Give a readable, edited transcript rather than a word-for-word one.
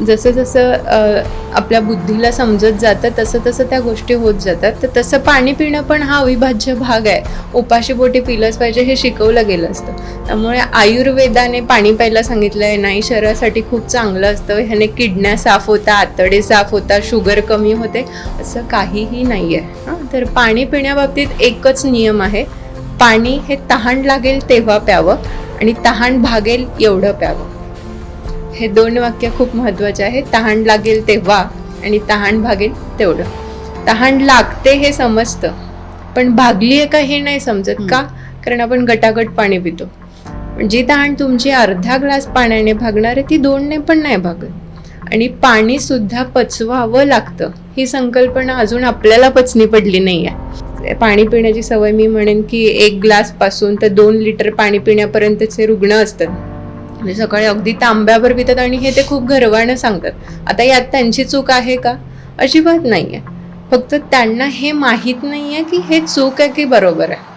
जसं जसं आपल्या बुद्धीला समजत जातं तसं तसं त्या गोष्टी होत जातात. तर तसं पाणी पिणं पण हा अविभाज्य भाग आहे. उपाशीपोटी पिलंच पाहिजे हे शिकवलं गेलं असतं. त्यामुळे आयुर्वेदाने पाणी प्यायला सांगितलं आहे, नाही शरीरासाठी खूप चांगलं असतं, ह्याने किडन्या साफ होतात, आतडे साफ होतात, शुगर कमी होते, असं काहीही नाही आहे. तर पाणी पिण्याबाबतीत एकच नियम आहे, पाणी हे तहान लागेल तेव्हा प्यावं आणि तहान भागेल एवढं प्यावं. हे 2 वाक्य खूप महत्त्वाचे आहेत. तहान लागेल तेव्हा आणि तहान भागेल तेवढं. तहान लागते हे समजतं, पण भागली आहे का हे नाही समजत. का? कारण आपण गटागट पाणी पितो. जी तहान तुमची अर्धा ग्लास पाण्याने भागणार आहे ती 2ने पण नाही भागत. आणि पाणी सुद्धा पचवावं लागतं, ही संकल्पना अजून आपल्याला पचनी पडली नाही आहे. पाणी पिण्याची सवय मी म्हणेन की 1 ग्लास पासून तर 2 लिटर पाणी पिण्यापर्यंतचे रुग्ण असतात. म्हणजे सकाळी अगदी तांब्याभर पितात आणि हे ते खूप गर्वानं सांगतात. आता यात त्यांची चूक आहे का? अजिबात नाही आहे. फक्त त्यांना हे माहीत नाही आहे की हे चूक आहे की बरोबर आहे.